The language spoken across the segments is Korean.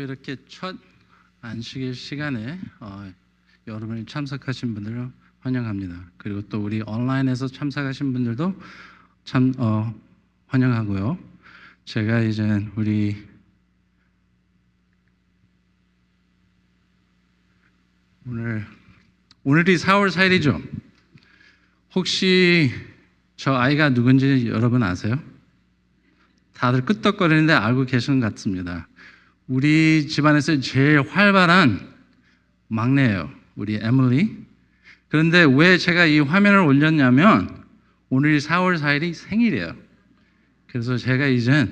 이렇게 첫 안식일 시간에 여러분이 참석하신 분들을 환영합니다. 그리고 또 우리 온라인에서 참석하신 분들도 참 환영하고요. 제가 이제 오늘이 4월 4일이죠. 혹시 저 아이가 누군지 여러분 아세요? 다들 끄떡거리는데 알고 계시는 것 같습니다. 우리 집안에서 제일 활발한 막내예요. 우리 에밀리. 그런데 왜 제가 이 화면을 올렸냐면 오늘이 4월 4일이 생일이에요. 그래서 제가 이제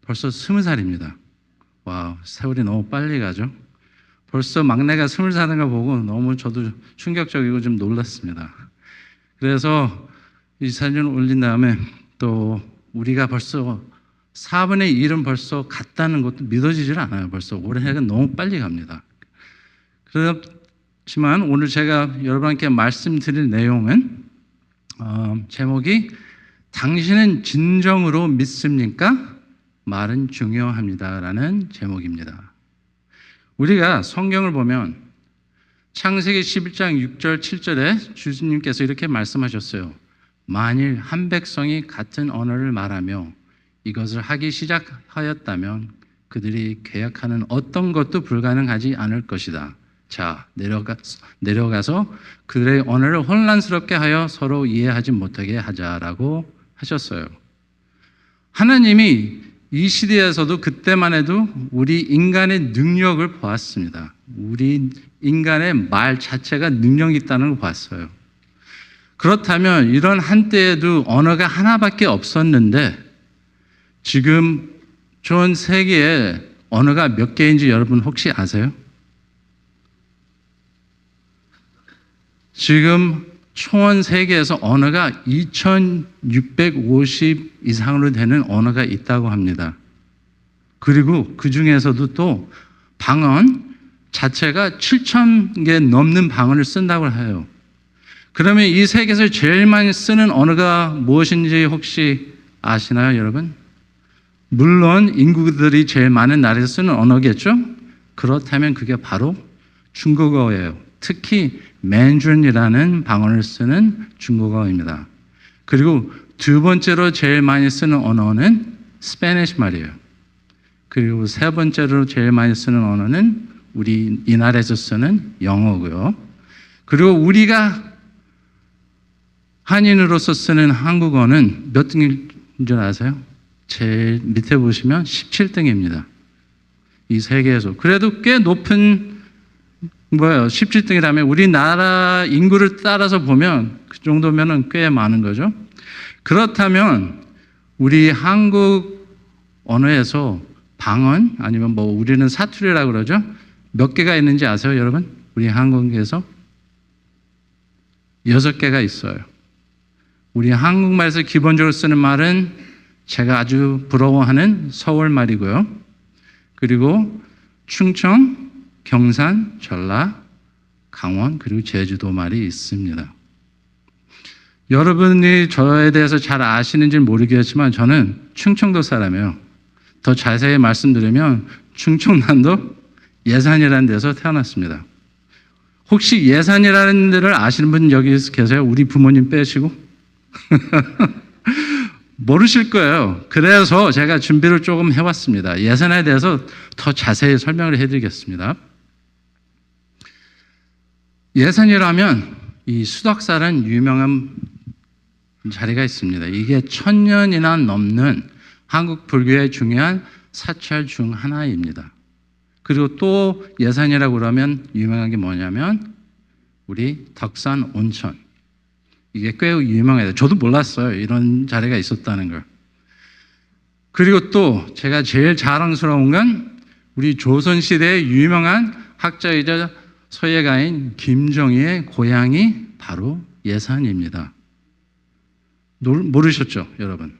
벌써 20살입니다. 와우, 세월이 너무 빨리 가죠. 벌써 막내가 20살인 걸 보고 너무 저도 충격적이고 좀 놀랐습니다. 그래서 이 사진을 올린 다음에 또 우리가 벌써 4분의 1은 벌써 갔다는 것도 믿어지질 않아요. 벌써 올해가 너무 빨리 갑니다. 그렇지만 오늘 제가 여러분께 말씀드릴 내용은 제목이 당신은 진정으로 믿습니까? 말은 중요합니다 라는 제목입니다. 우리가 성경을 보면 창세기 11장 6절 7절에 주님께서 이렇게 말씀하셨어요. 만일 한 백성이 같은 언어를 말하며 이것을 하기 시작하였다면 그들이 계약하는 어떤 것도 불가능하지 않을 것이다. 자, 내려가서 그들의 언어를 혼란스럽게 하여 서로 이해하지 못하게 하자라고 하셨어요. 하나님이 이 시대에서도 그때만 해도 우리 인간의 능력을 보았습니다. 우리 인간의 말 자체가 능력이 있다는 걸 봤어요. 그렇다면 이런 한때에도 언어가 하나밖에 없었는데 지금 전 세계에 언어가 몇 개인지 여러분 혹시 아세요? 지금 총 세계에서 언어가 2650 이상으로 되는 언어가 있다고 합니다. 그리고 그 중에서도 또 방언 자체가 7000개 넘는 방언을 쓴다고 해요. 그러면 이 세계에서 제일 많이 쓰는 언어가 무엇인지 혹시 아시나요, 여러분? 물론 인구들이 제일 많은 나라에서 쓰는 언어겠죠? 그렇다면 그게 바로 중국어예요. 특히 맨주린이라는 방언을 쓰는 중국어입니다. 그리고 두 번째로 제일 많이 쓰는 언어는 스페니쉬 말이에요. 그리고 세 번째로 제일 많이 쓰는 언어는 우리 이 나라에서 쓰는 영어고요. 그리고 우리가 한인으로서 쓰는 한국어는 몇 등인 줄 아세요? 제일 밑에 보시면 17등입니다. 이 세계에서. 그래도 꽤 높은 17등이라면 우리나라 인구를 따라서 보면 그 정도면 꽤 많은 거죠. 그렇다면 우리 한국 언어에서 방언 아니면 우리는 사투리라고 그러죠. 몇 개가 있는지 아세요, 여러분? 우리 한국에서 6개가 있어요. 우리 한국말에서 기본적으로 쓰는 말은 제가 아주 부러워하는 서울말이고요. 그리고 충청, 경산, 전라, 강원, 그리고 제주도 말이 있습니다. 여러분이 저에 대해서 잘 아시는지 모르겠지만 저는 충청도 사람이에요. 더 자세히 말씀드리면 충청남도 예산이라는 데서 태어났습니다. 혹시 예산이라는 데를 아시는 분 여기 계세요? 우리 부모님 빼시고? 모르실 거예요. 그래서 제가 준비를 조금 해왔습니다. 예산에 대해서 더 자세히 설명을 해드리겠습니다. 예산이라면 이 수덕사라는 유명한 자리가 있습니다. 이게 1000년이나 넘는 한국 불교의 중요한 사찰 중 하나입니다. 그리고 또 예산이라고 그러면 유명한 게 뭐냐면 우리 덕산 온천. 이게 꽤 유명해요. 저도 몰랐어요. 이런 자리가 있었다는 걸. 그리고 또 제가 제일 자랑스러운 건 우리 조선시대의 유명한 학자이자 서예가인 김정희의 고향이 바로 예산입니다. 모르셨죠, 여러분?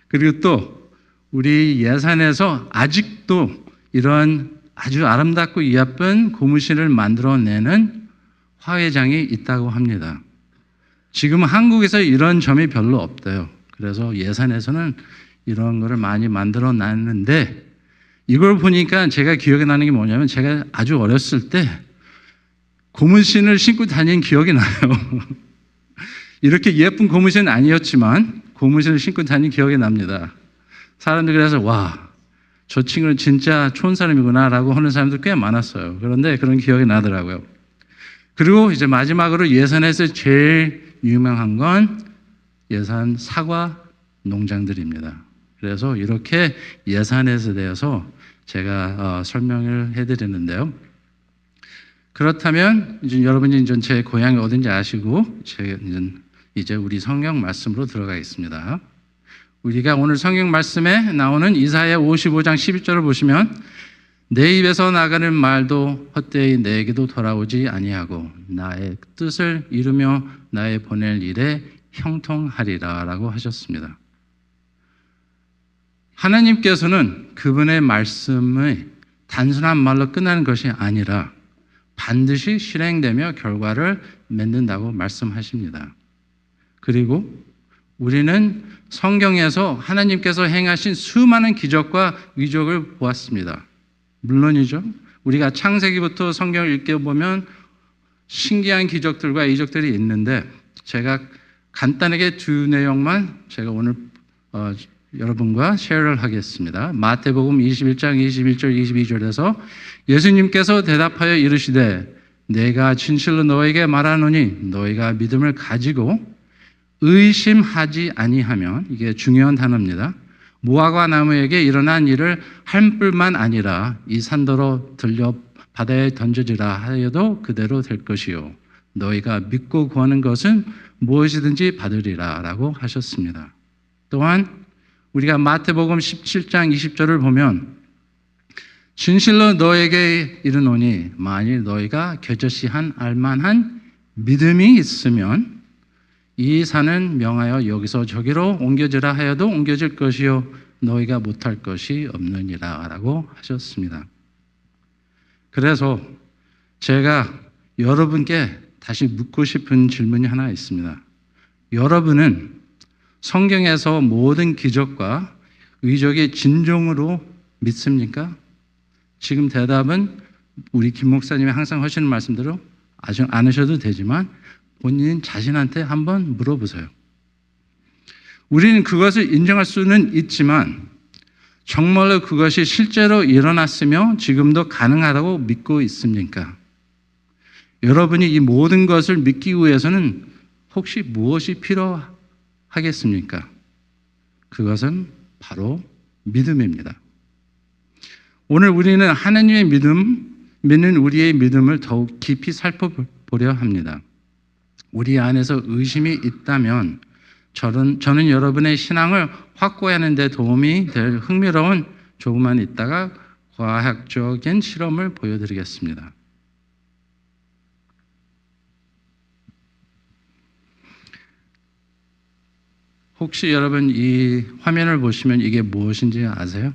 그리고 또 우리 예산에서 아직도 이런 아주 아름답고 예쁜 고무신을 만들어내는 화훼장이 있다고 합니다. 지금 한국에서 이런 점이 별로 없대요. 그래서 예산에서는 이런 거를 많이 만들어 놨는데 이걸 보니까 제가 기억에 나는 게 뭐냐면 제가 아주 어렸을 때 고무신을 신고 다닌 기억이 나요. 이렇게 예쁜 고무신은 아니었지만 고무신을 신고 다닌 기억이 납니다. 사람들이 그래서 와, 저 친구는 진짜 좋은 사람이구나 라고 하는 사람들 꽤 많았어요. 그런데 그런 기억이 나더라고요. 그리고 이제 마지막으로 예산에서 제일 유명한 건 예산 사과 농장들입니다. 그래서 이렇게 예산에 대해서 제가 설명을 해드리는데요. 그렇다면 이제 여러분이 이제 제 고향이 어딘지 아시고 이제 우리 성경 말씀으로 들어가겠습니다. 우리가 오늘 성경 말씀에 나오는 이사야 55장 11절을 보시면 내 입에서 나가는 말도 헛되이 내게도 돌아오지 아니하고 나의 뜻을 이루며 나의 보낼 일에 형통하리라 라고 하셨습니다. 하나님께서는 그분의 말씀의 단순한 말로 끝나는 것이 아니라 반드시 실행되며 결과를 맺는다고 말씀하십니다. 그리고 우리는 성경에서 하나님께서 행하신 수많은 기적과 위적을 보았습니다. 물론이죠. 우리가 창세기부터 성경을 읽어보면 신기한 기적들과 이적들이 있는데 제가 간단하게 두 내용만 제가 오늘 여러분과 쉐어를 하겠습니다. 마태복음 21장 21절 22절에서 예수님께서 대답하여 이르시되 내가 진실로 너에게 말하노니 너희가 믿음을 가지고 의심하지 아니하면, 이게 중요한 단어입니다. 무화과 나무에게 일어난 일을 할 뿐만 아니라 이 산더러 들려 바다에 던져지라 하여도 그대로 될 것이요 너희가 믿고 구하는 것은 무엇이든지 받으리라 라고 하셨습니다. 또한 우리가 마태복음 17장 20절을 보면 진실로 너에게 이르노니 만일 너희가 겨자씨 한 알만한 믿음이 있으면 이 산은 명하여 여기서 저기로 옮겨지라 하여도 옮겨질 것이요 너희가 못할 것이 없느니라 라고 하셨습니다. 그래서 제가 여러분께 다시 묻고 싶은 질문이 하나 있습니다. 여러분은 성경에서 모든 기적과 의적이 진정으로 믿습니까? 지금 대답은 우리 김 목사님이 항상 하시는 말씀대로 아주 안 하셔도 되지만 본인 자신한테 한번 물어보세요. 우리는 그것을 인정할 수는 있지만 정말로 그것이 실제로 일어났으며 지금도 가능하다고 믿고 있습니까? 여러분이 이 모든 것을 믿기 위해서는 혹시 무엇이 필요하겠습니까? 그것은 바로 믿음입니다. 오늘 우리는 하나님의 믿는 우리의 믿음을 더욱 깊이 살펴보려 합니다. 우리 안에서 의심이 있다면 저는 여러분의 신앙을 확고하는 데 도움이 될 흥미로운 조금만 있다가 과학적인 실험을 보여드리겠습니다. 혹시 여러분 이 화면을 보시면 이게 무엇인지 아세요?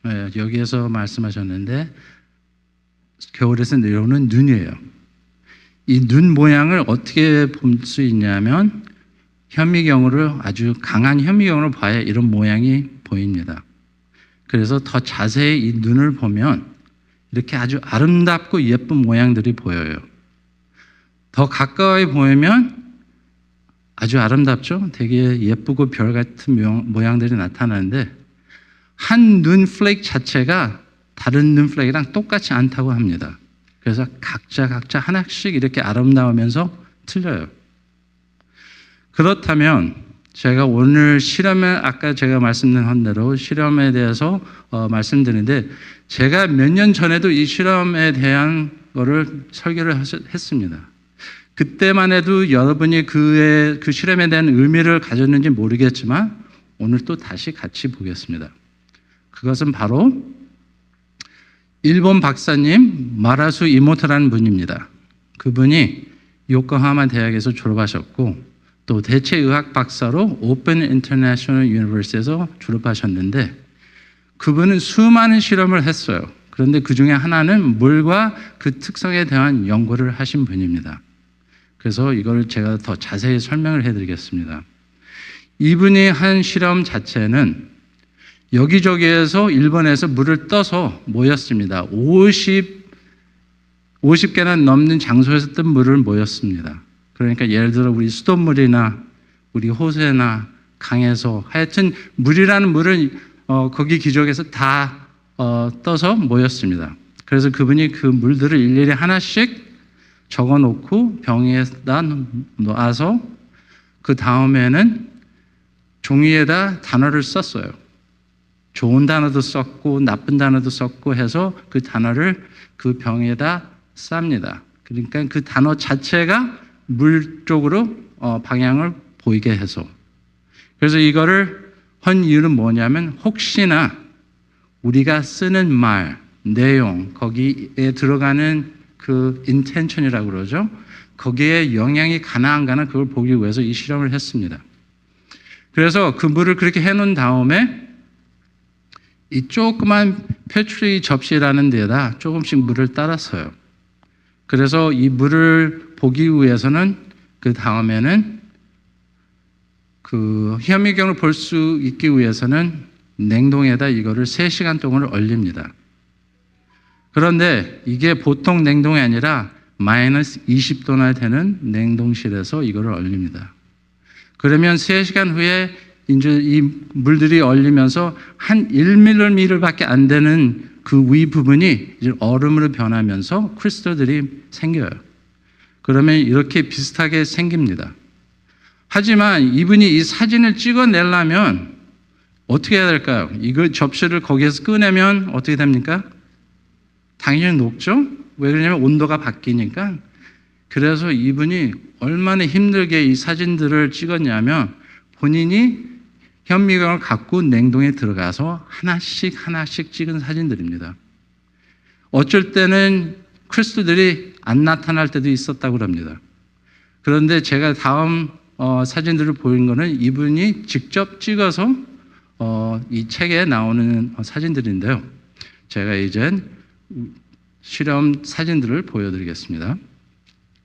네, 여기에서 말씀하셨는데 겨울에서 내려오는 눈이에요. 이 눈 모양을 어떻게 볼 수 있냐면 현미경으로 아주 강한 현미경으로 봐야 이런 모양이 보입니다. 그래서 더 자세히 이 눈을 보면 이렇게 아주 아름답고 예쁜 모양들이 보여요. 더 가까이 보이면 아주 아름답죠? 되게 예쁘고 별 같은 모양들이 나타나는데 한 눈 플레이크 자체가 다른 눈 플레이크랑 똑같지 않다고 합니다. 그래서 각자 하나씩 이렇게 아름다우면서 틀려요. 그렇다면 제가 오늘 실험에 아까 제가 말씀드린 대로 실험에 대해서 말씀드리는데 제가 몇 년 전에도 이 실험에 대한 거를 설계를 했습니다. 그때만 해도 여러분이 그 실험에 대한 의미를 가졌는지 모르겠지만 오늘 또 다시 같이 보겠습니다. 그것은 바로 일본 박사님 마라수 이모토라는 분입니다. 그분이 요코하마 대학에서 졸업하셨고 또 대체의학 박사로 오픈 인터내셔널 유니버시티에서 졸업하셨는데 그분은 수많은 실험을 했어요. 그런데 그 중에 하나는 물과 그 특성에 대한 연구를 하신 분입니다. 그래서 이걸 제가 더 자세히 설명을 해드리겠습니다. 이분이 한 실험 자체는 여기저기에서 일본에서 물을 떠서 모였습니다. 50개나 넘는 장소에서 뜬 물을 모였습니다. 그러니까 예를 들어 우리 수돗물이나 우리 호수나 강에서 하여튼 물이라는 물은 거기 기적에서 다 떠서 모였습니다. 그래서 그분이 그 물들을 일일이 하나씩 적어놓고 병에다 놔서 그 다음에는 종이에다 단어를 썼어요. 좋은 단어도 썼고 나쁜 단어도 썼고 해서 그 단어를 그 병에다 쌉니다. 그러니까 그 단어 자체가 물 쪽으로 방향을 보이게 해서. 그래서 이거를 한 이유는 뭐냐면 혹시나 우리가 쓰는 말, 내용, 거기에 들어가는 그 intention이라고 그러죠. 거기에 영향이 가나 안 가나 그걸 보기 위해서 이 실험을 했습니다. 그래서 그 물을 그렇게 해놓은 다음에 이 조그만 페트리 접시라는 데다 조금씩 물을 따랐어요. 그래서 이 물을 보기 위해서는 그 다음에는 그 현미경을 볼 수 있기 위해서는 냉동에다 이거를 3시간 동안 얼립니다. 그런데 이게 보통 냉동이 아니라 마이너스 20도나 되는 냉동실에서 이거를 얼립니다. 그러면 3시간 후에 이제 이 물들이 얼리면서 한 1mm밖에 안 되는 그 위 부분이 이제 얼음으로 변하면서 크리스탈들이 생겨요. 그러면 이렇게 비슷하게 생깁니다. 하지만 이분이 이 사진을 찍어내려면 어떻게 해야 될까요? 이거 접시를 거기에서 꺼내면 어떻게 됩니까? 당연히 녹죠? 왜 그러냐면 온도가 바뀌니까. 그래서 이분이 얼마나 힘들게 이 사진들을 찍었냐면 본인이 현미경을 갖고 냉동에 들어가서 하나씩 찍은 사진들입니다. 어쩔 때는 크리스탈들이 안 나타날 때도 있었다고 합니다. 그런데 제가 다음 사진들을 보인 거는 이분이 직접 찍어서 이 책에 나오는 사진들인데요. 제가 이제 실험 사진들을 보여드리겠습니다.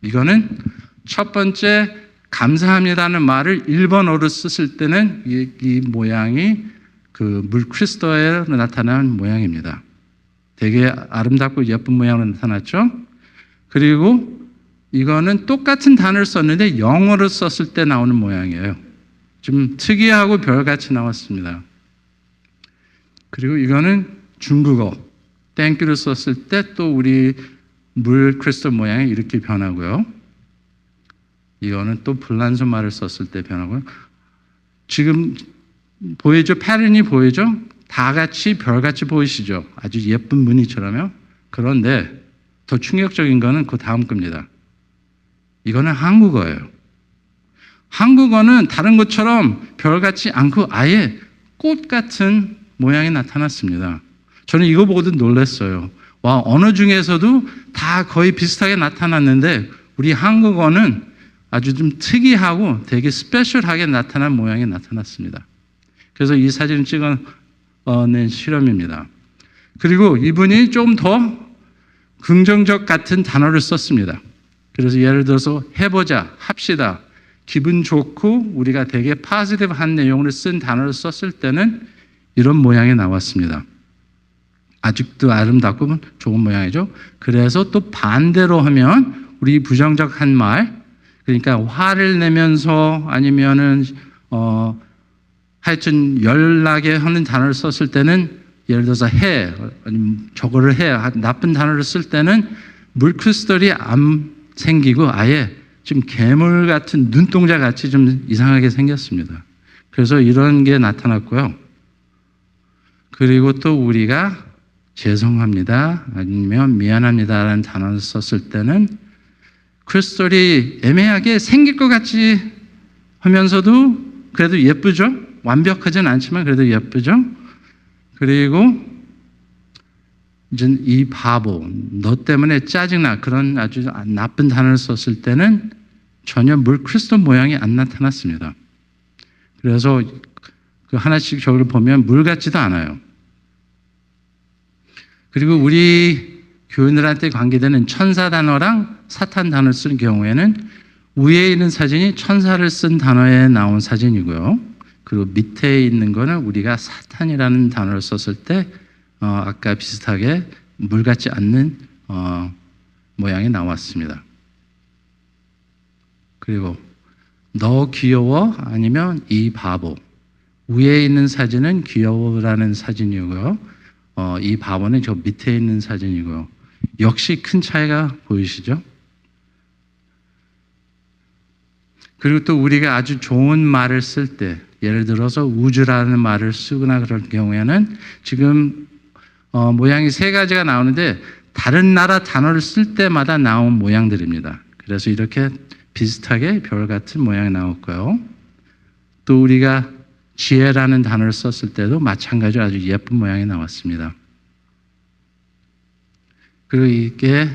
이거는 첫 번째 감사합니다는 말을 일본어로 썼을 때는 이 모양이 그 물 크리스탈에 나타난 모양입니다. 되게 아름답고 예쁜 모양으로 나타났죠. 그리고 이거는 똑같은 단어를 썼는데 영어로 썼을 때 나오는 모양이에요. 좀 특이하고 별같이 나왔습니다. 그리고 이거는 중국어 땡큐를 썼을 때 또 우리 물 크리스탈 모양이 이렇게 변하고요. 이거는 또 불란서 말을 썼을 때 변하고요. 지금 보이죠? 패턴이 보이죠? 다 같이 별같이 보이시죠? 아주 예쁜 무늬처럼요. 그런데 더 충격적인 거는 그 다음 겁니다. 이거는 한국어예요. 한국어는 다른 것처럼 별같지 않고 아예 꽃 같은 모양이 나타났습니다. 저는 이거 보고도 놀랐어요. 와, 언어 중에서도 다 거의 비슷하게 나타났는데 우리 한국어는 아주 좀 특이하고 되게 스페셜하게 나타난 모양이 나타났습니다. 그래서 이 사진을 찍어낸 실험입니다. 그리고 이분이 좀 더 긍정적 같은 단어를 썼습니다. 그래서 예를 들어서 해보자, 합시다, 기분 좋고 우리가 되게 파지티브한 내용을 쓴 단어를 썼을 때는 이런 모양이 나왔습니다. 아직도 아름답고 좋은 모양이죠. 그래서 또 반대로 하면 우리 부정적한 말, 그러니까 화를 내면서 아니면은 하여튼 열나게 하는 단어를 썼을 때는 예를 들어서 해, 아니면 저거를 해, 나쁜 단어를 쓸 때는 물 크리스탈이 안 생기고 아예 좀 괴물 같은 눈동자 같이 좀 이상하게 생겼습니다. 그래서 이런 게 나타났고요. 그리고 또 우리가 죄송합니다, 아니면 미안합니다라는 단어를 썼을 때는 크리스탈이 애매하게 생길 것 같이 하면서도 그래도 예쁘죠? 완벽하진 않지만 그래도 예쁘죠? 그리고 이제 이 바보, 너 때문에 짜증나, 그런 아주 나쁜 단어를 썼을 때는 전혀 물 크리스탈 모양이 안 나타났습니다. 그래서 그 하나씩 저걸 보면 물 같지도 않아요. 그리고 우리 교인들한테 관계되는 천사 단어랑 사탄 단어를 쓴 경우에는 위에 있는 사진이 천사를 쓴 단어에 나온 사진이고요. 그리고 밑에 있는 거는 우리가 사탄이라는 단어를 썼을 때 아까 비슷하게 물 같지 않는 모양이 나왔습니다. 그리고 너 귀여워? 아니면 이 바보. 위에 있는 사진은 귀여워라는 사진이고요. 이 바보는 저 밑에 있는 사진이고요. 역시 큰 차이가 보이시죠? 그리고 또 우리가 아주 좋은 말을 쓸 때, 예를 들어서 우주라는 말을 쓰거나 그럴 경우에는 지금 모양이 세 가지가 나오는데 다른 나라 단어를 쓸 때마다 나온 모양들입니다. 그래서 이렇게 비슷하게 별 같은 모양이 나왔고요. 또 우리가 지혜라는 단어를 썼을 때도 마찬가지로 아주 예쁜 모양이 나왔습니다. 그리고 이게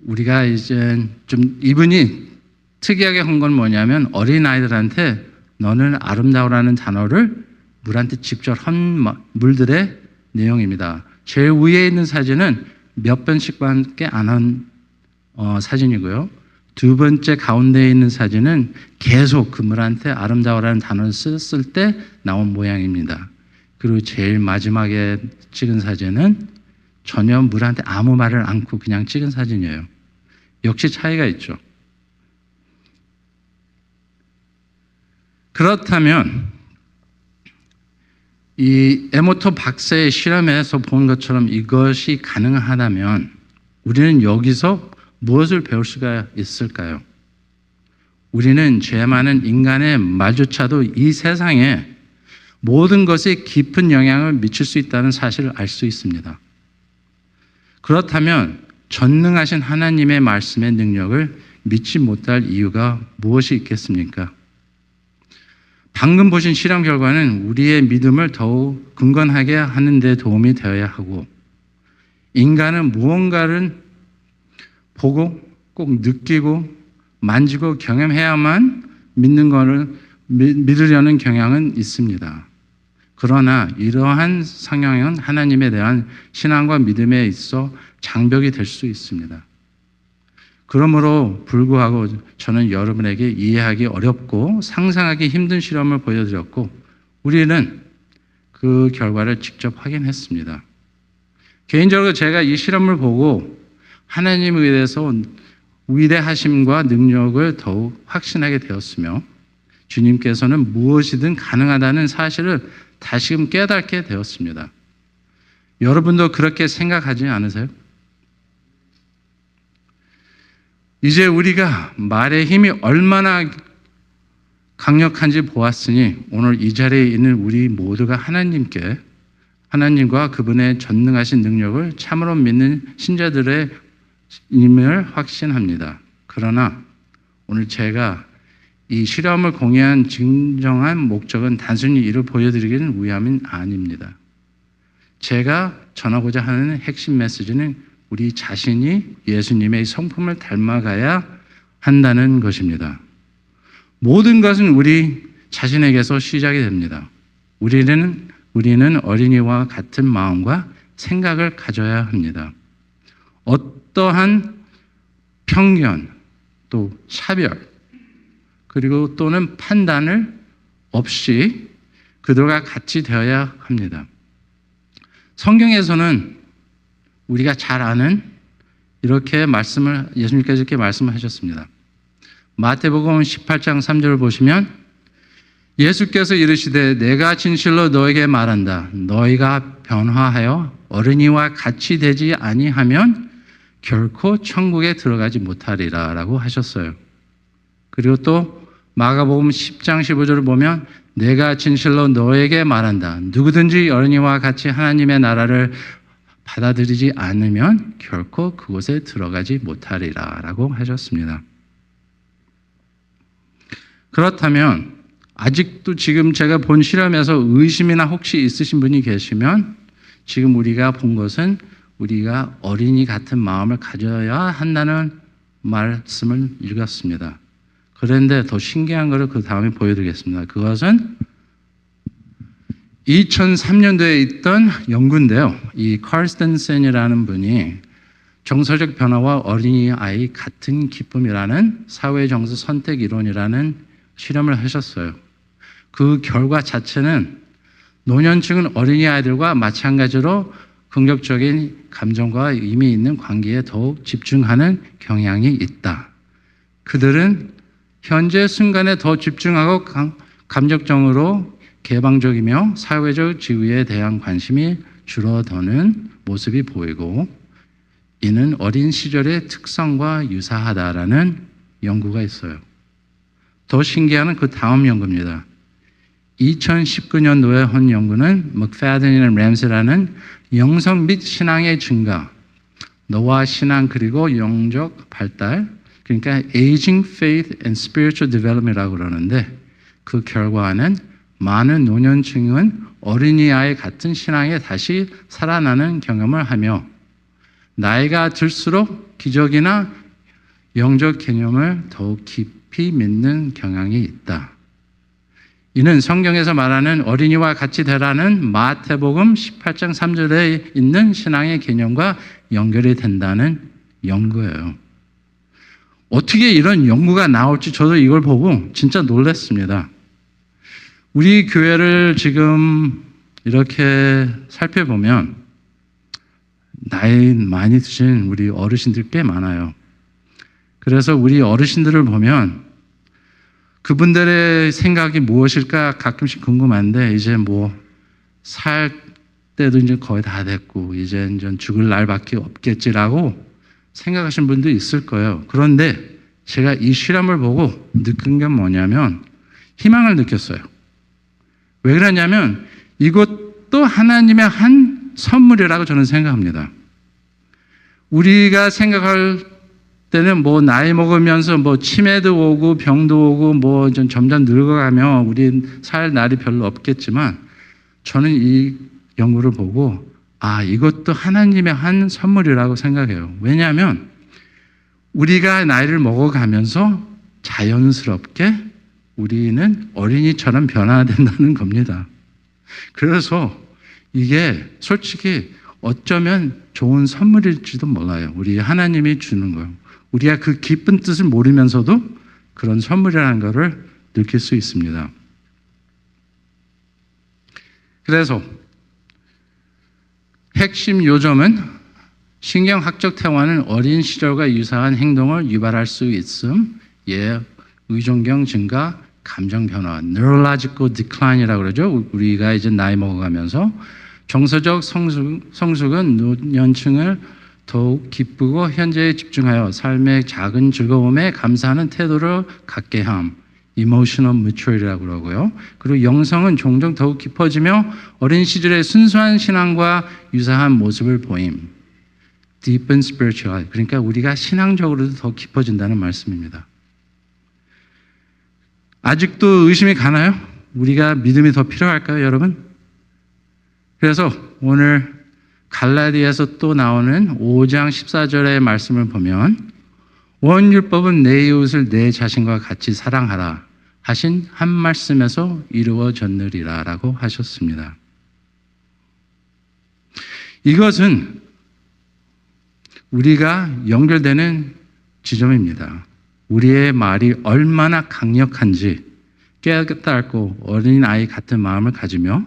우리가 이제 좀 이분이 특이하게 한 건 뭐냐면 어린아이들한테 너는 아름다우라는 단어를 물한테 직접 한 물들의 내용입니다. 제일 위에 있는 사진은 몇 번씩밖에 안 한 사진이고요. 두 번째 가운데에 있는 사진은 계속 그 물한테 아름다우라는 단어를 썼을 때 나온 모양입니다. 그리고 제일 마지막에 찍은 사진은 전혀 물한테 아무 말을 않고 그냥 찍은 사진이에요. 역시 차이가 있죠. 그렇다면 이 에모토 박사의 실험에서 본 것처럼 이것이 가능하다면 우리는 여기서 무엇을 배울 수가 있을까요? 우리는 죄 많은 인간의 말조차도 이 세상에 모든 것에 깊은 영향을 미칠 수 있다는 사실을 알 수 있습니다. 그렇다면 전능하신 하나님의 말씀의 능력을 믿지 못할 이유가 무엇이 있겠습니까? 방금 보신 실험 결과는 우리의 믿음을 더욱 굳건하게 하는 데 도움이 되어야 하고 인간은 무언가를 보고 꼭 느끼고 만지고 경험해야만 믿으려는 경향은 있습니다. 그러나 이러한 성향은 하나님에 대한 신앙과 믿음에 있어 장벽이 될 수 있습니다. 그러므로 불구하고 저는 여러분에게 이해하기 어렵고 상상하기 힘든 실험을 보여드렸고 우리는 그 결과를 직접 확인했습니다. 개인적으로 제가 이 실험을 보고 하나님에 대해서 위대하심과 능력을 더욱 확신하게 되었으며 주님께서는 무엇이든 가능하다는 사실을 다시금 깨닫게 되었습니다. 여러분도 그렇게 생각하지 않으세요? 이제 우리가 말의 힘이 얼마나 강력한지 보았으니 오늘 이 자리에 있는 우리 모두가 하나님과 그분의 전능하신 능력을 참으로 믿는 신자들의 임을 확신합니다. 그러나 오늘 제가 이 실험을 공유한 진정한 목적은 단순히 이를 보여드리기는 위함이 아닙니다. 제가 전하고자 하는 핵심 메시지는 우리 자신이 예수님의 성품을 닮아가야 한다는 것입니다. 모든 것은 우리 자신에게서 시작이 됩니다. 우리는 어린이와 같은 마음과 생각을 가져야 합니다. 어떠한 편견, 또 차별, 그리고 또는 판단을 없이 그들과 같이 되어야 합니다. 성경에서는 우리가 잘 아는 예수님께서 이렇게 말씀을 하셨습니다. 마태복음 18장 3절을 보시면 예수께서 이르시되 내가 진실로 너에게 말한다. 너희가 변화하여 어린이와 같이 되지 아니하면 결코 천국에 들어가지 못하리라 라고 하셨어요. 그리고 또 마가복음 10장 15절을 보면 내가 진실로 너에게 말한다. 누구든지 어린이와 같이 하나님의 나라를 받아들이지 않으면 결코 그곳에 들어가지 못하리라 라고 하셨습니다. 그렇다면 아직도 지금 제가 본 실험에서 의심이나 혹시 있으신 분이 계시면 지금 우리가 본 것은 우리가 어린이 같은 마음을 가져야 한다는 말씀을 읽었습니다. 그런데 더 신기한 것을 그 다음에 보여드리겠습니다. 그것은 2003년도에 있던 연구인데요. 이 칼스텐센이라는 분이 정서적 변화와 어린이아이 같은 기쁨이라는 사회정서 선택 이론이라는 실험을 하셨어요. 그 결과 자체는 노년층은 어린이 아이들과 마찬가지로 긍정적인 감정과 의미 있는 관계에 더욱 집중하는 경향이 있다. 그들은 현재 순간에 더 집중하고 감정적으로 개방적이며 사회적 지위에 대한 관심이 줄어드는 모습이 보이고, 이는 어린 시절의 특성과 유사하다라는 연구가 있어요. 더 신기한 그 다음 연구입니다. 2019년도에 한 연구는 맥패든이나 램스라는 영성 및 신앙의 증가, 노화 신앙 그리고 영적 발달, 그러니까 Aging, Faith and Spiritual Development이라고 그러는데, 그 결과는 많은 노년층은 어린이아이 같은 신앙에 다시 살아나는 경험을 하며 나이가 들수록 기적이나 영적 개념을 더욱 깊이 믿는 경향이 있다. 이는 성경에서 말하는 어린이와 같이 되라는 마태복음 18장 3절에 있는 신앙의 개념과 연결이 된다는 연구예요. 어떻게 이런 연구가 나올지 저도 이걸 보고 진짜 놀랐습니다. 우리 교회를 지금 이렇게 살펴보면 나이 많이 드신 우리 어르신들 꽤 많아요. 그래서 우리 어르신들을 보면 그분들의 생각이 무엇일까 가끔씩 궁금한데, 이제 뭐 살 때도 이제 거의 다 됐고 이제 죽을 날밖에 없겠지라고 생각하시는 분도 있을 거예요. 그런데 제가 이 실험을 보고 느낀 게 뭐냐면 희망을 느꼈어요. 왜 그러냐면 이것도 하나님의 한 선물이라고 저는 생각합니다. 우리가 생각할 때는 뭐 나이 먹으면서 뭐 치매도 오고 병도 오고 뭐 점점 늙어가며 우리 살 날이 별로 없겠지만, 저는 이 연구를 보고 이것도 하나님의 한 선물이라고 생각해요. 왜냐하면 우리가 나이를 먹어가면서 자연스럽게 우리는 어린이처럼 변화된다는 겁니다. 그래서 이게 솔직히 어쩌면 좋은 선물일지도 몰라요. 우리 하나님이 주는 거예요. 우리가 그 깊은 뜻을 모르면서도 그런 선물이라는 것을 느낄 수 있습니다. 그래서 핵심 요점은 신경학적 퇴화는 어린 시절과 유사한 행동을 유발할 수 있음, 의존경 증가, 감정 변화, neurological decline이라고 그러죠. 우리가 이제 나이 먹어가면서 정서적 성숙은 노년층을 더욱 기쁘고 현재에 집중하여 삶의 작은 즐거움에 감사하는 태도를 갖게 함, emotional maturity라고 그러고요. 그리고 영성은 종종 더욱 깊어지며 어린 시절의 순수한 신앙과 유사한 모습을 보임, deepen spirituality. 그러니까 우리가 신앙적으로도 더 깊어진다는 말씀입니다. 아직도 의심이 가나요? 우리가 믿음이 더 필요할까요, 여러분? 그래서 오늘 갈라디아에서 또 나오는 5장 14절의 말씀을 보면 원율법은 내 이웃을 내 자신과 같이 사랑하라 하신 한 말씀에서 이루어졌느리라 라고 하셨습니다. 이것은 우리가 연결되는 지점입니다. 우리의 말이 얼마나 강력한지 깨닫고 어린아이 같은 마음을 가지며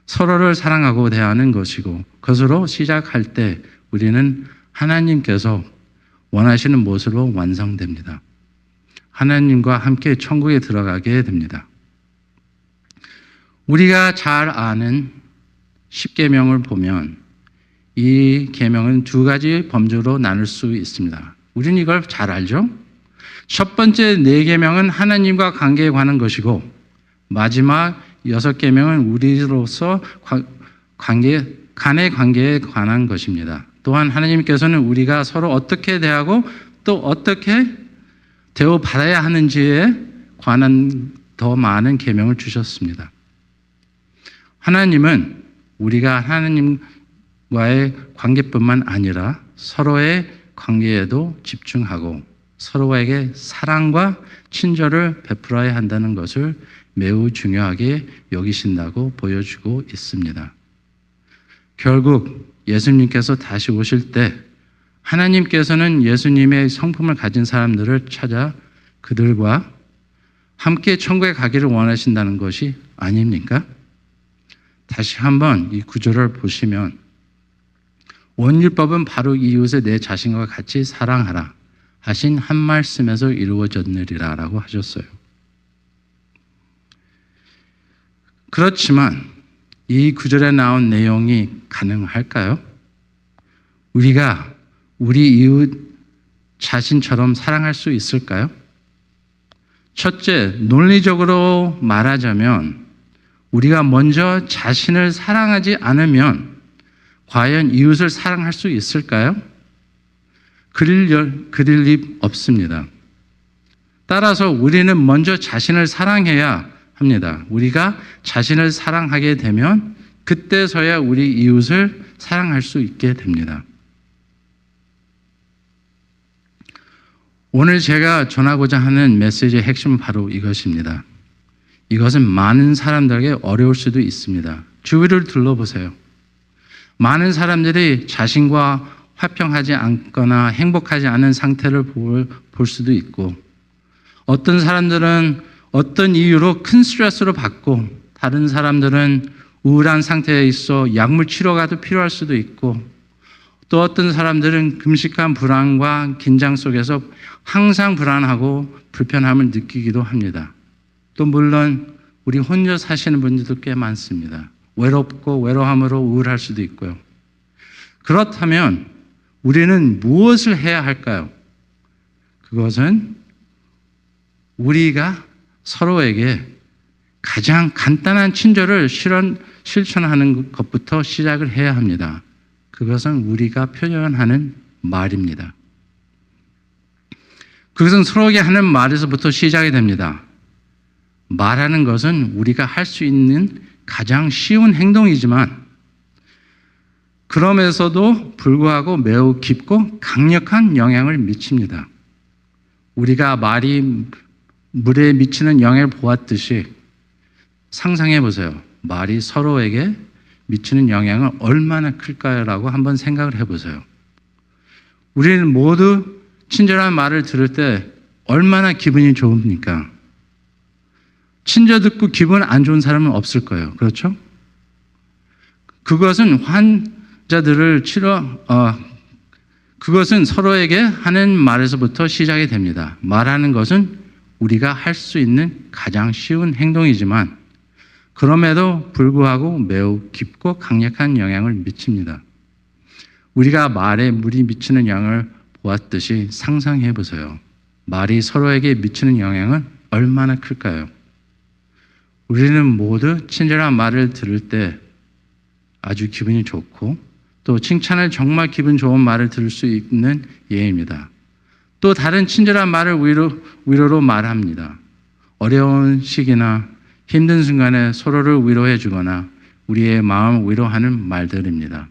서로를 사랑하고 대하는 것이고, 그것으로 시작할 때 우리는 하나님께서 원하시는 모습으로 완성됩니다. 하나님과 함께 천국에 들어가게 됩니다. 우리가 잘 아는 10계명을 보면 이 계명은 두 가지 범주로 나눌 수 있습니다. 우리는 이걸 잘 알죠? 첫 번째 4계명은 하나님과 관계에 관한 것이고, 마지막 6계명은 우리로서 간의 관계에 관한 것입니다. 또한 하나님께서는 우리가 서로 어떻게 대하고 또 어떻게 대우받아야 하는지에 관한 더 많은 계명을 주셨습니다. 하나님은 우리가 하나님과의 관계뿐만 아니라 서로의 관계에도 집중하고 서로에게 사랑과 친절을 베풀어야 한다는 것을 매우 중요하게 여기신다고 보여주고 있습니다. 결국 예수님께서 다시 오실 때 하나님께서는 예수님의 성품을 가진 사람들을 찾아 그들과 함께 천국에 가기를 원하신다는 것이 아닙니까? 다시 한번 이 구절을 보시면 원율법은 바로 이웃을 내 자신과 같이 사랑하라 하신 한 말씀에서 이루어졌느니라 라고 하셨어요. 그렇지만 이 구절에 나온 내용이 가능할까요? 우리가 우리 이웃 자신처럼 사랑할 수 있을까요? 첫째, 논리적으로 말하자면 우리가 먼저 자신을 사랑하지 않으면 과연 이웃을 사랑할 수 있을까요? 그릴 리 없습니다. 따라서 우리는 먼저 자신을 사랑해야 합니다. 우리가 자신을 사랑하게 되면 그때서야 우리 이웃을 사랑할 수 있게 됩니다. 오늘 제가 전하고자 하는 메시지의 핵심은 바로 이것입니다. 이것은 많은 사람들에게 어려울 수도 있습니다. 주위를 둘러보세요. 많은 사람들이 자신과 화평하지 않거나 행복하지 않은 상태를 볼 수도 있고, 어떤 사람들은 어떤 이유로 큰 스트레스를 받고, 다른 사람들은 우울한 상태에 있어 약물 치료가 더 필요할 수도 있고, 또 어떤 사람들은 금식한 불안과 긴장 속에서 항상 불안하고 불편함을 느끼기도 합니다. 또 물론 우리 혼자 사시는 분들도 꽤 많습니다. 외롭고 외로움으로 우울할 수도 있고요. 그렇다면 우리는 무엇을 해야 할까요? 그것은 우리가 서로에게 가장 간단한 친절을 실천하는 것부터 시작을 해야 합니다. 그것은 우리가 표현하는 말입니다. 그것은 서로에게 하는 말에서부터 시작이 됩니다. 말하는 것은 우리가 할 수 있는 가장 쉬운 행동이지만 그럼에서도 불구하고 매우 깊고 강력한 영향을 미칩니다. 우리가 말이 물에 미치는 영향을 보았듯이 상상해 보세요. 말이 서로에게 미치는 영향은 얼마나 클까요라고 한번 생각을 해보세요. 우리는 모두 친절한 말을 들을 때 얼마나 기분이 좋습니까? 친절 듣고 기분 안 좋은 사람은 없을 거예요. 그렇죠? 그것은 그것은 서로에게 하는 말에서부터 시작이 됩니다. 말하는 것은 우리가 할 수 있는 가장 쉬운 행동이지만 그럼에도 불구하고 매우 깊고 강력한 영향을 미칩니다. 우리가 말에 물이 미치는 영향을 보았듯이 상상해 보세요. 말이 서로에게 미치는 영향은 얼마나 클까요? 우리는 모두 친절한 말을 들을 때 아주 기분이 좋고 또 칭찬을 정말 기분 좋은 말을 들을 수 있는 예입니다. 또 다른 친절한 말을 위로로 말합니다. 어려운 시기나 힘든 순간에 서로를 위로해 주거나 우리의 마음을 위로하는 말들입니다.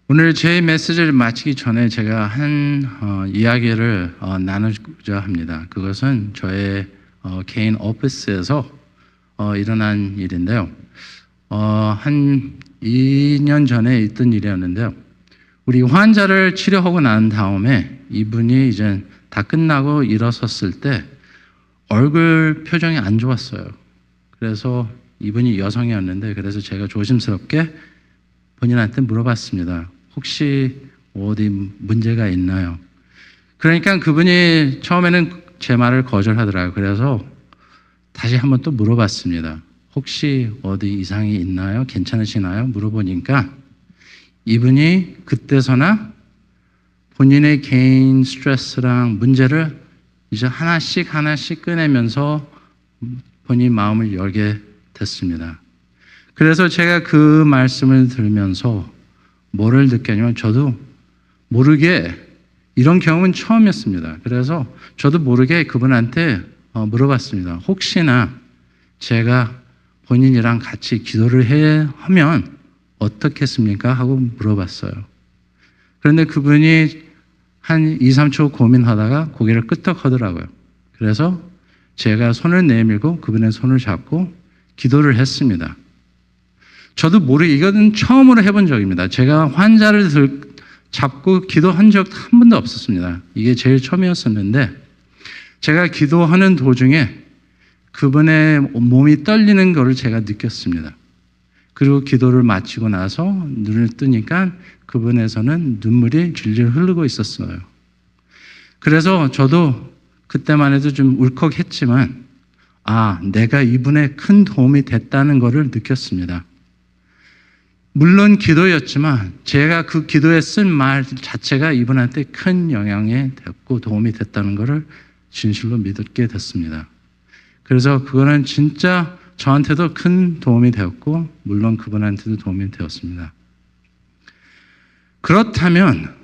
오늘 제 메시지를 마치기 전에 제가 한 이야기를 나누고자 합니다. 그것은 저의 개인 오피스에서 일어난 일인데요. 한 2년 전에 있던 일이었는데요. 우리 환자를 치료하고 난 다음에 이분이 이제 다 끝나고 일어섰을 때 얼굴 표정이 안 좋았어요. 그래서 이분이 여성이었는데 그래서 제가 조심스럽게 본인한테 물어봤습니다. 혹시 어디 문제가 있나요? 그러니까 그분이 처음에는 제 말을 거절하더라고요. 그래서 다시 한번 또 물어봤습니다. 혹시 어디 이상이 있나요? 괜찮으시나요? 물어보니까 이분이 그때서나 본인의 개인 스트레스랑 문제를 이제 하나씩 꺼내면서 본인 마음을 열게 됐습니다. 그래서 제가 그 말씀을 들으면서 뭐를 느꼈냐면 저도 모르게 이런 경험은 처음이었습니다. 그래서 저도 모르게 그분한테 물어봤습니다. 혹시나 제가 본인이랑 같이 기도를 하면 어떻겠습니까? 하고 물어봤어요. 그런데 그분이 한 2, 3초 고민하다가 고개를 끄덕하더라고요. 그래서 제가 손을 내밀고 그분의 손을 잡고 기도를 했습니다. 저도 모르게 이거는 처음으로 해본 적입니다. 제가 환자를 잡고 기도한 적 한 번도 없었습니다. 이게 제일 처음이었었는데 제가 기도하는 도중에 그분의 몸이 떨리는 것을 제가 느꼈습니다. 그리고 기도를 마치고 나서 눈을 뜨니까 그분에서는 눈물이 줄줄 흐르고 있었어요. 그래서 저도 그때만 해도 좀 울컥했지만, 내가 이분의 큰 도움이 됐다는 것을 느꼈습니다. 물론 기도였지만 제가 그 기도에 쓴 말 자체가 이분한테 큰 영향이 됐고 도움이 됐다는 것을 진실로 믿게 됐습니다. 그래서 그거는 진짜 저한테도 큰 도움이 되었고 물론 그분한테도 도움이 되었습니다. 그렇다면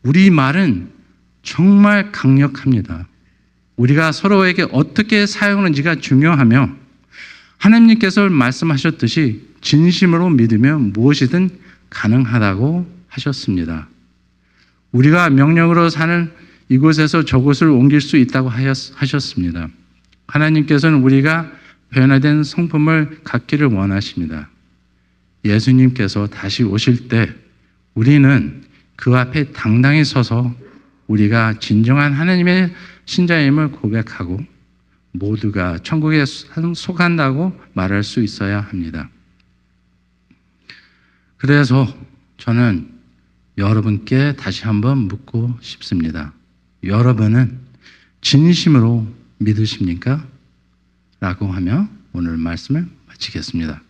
우리 말은 정말 강력합니다. 우리가 서로에게 어떻게 사용하는지가 중요하며 하나님께서 말씀하셨듯이 진심으로 믿으면 무엇이든 가능하다고 하셨습니다. 우리가 명령으로 사는 이곳에서 저곳을 옮길 수 있다고 하셨습니다. 하나님께서는 우리가 변화된 성품을 갖기를 원하십니다. 예수님께서 다시 오실 때 우리는 그 앞에 당당히 서서 우리가 진정한 하나님의 신자임을 고백하고 모두가 천국에 속한다고 말할 수 있어야 합니다. 그래서 저는 여러분께 다시 한번 묻고 싶습니다. 여러분은 진심으로 믿으십니까? 라고 하며 오늘 말씀을 마치겠습니다.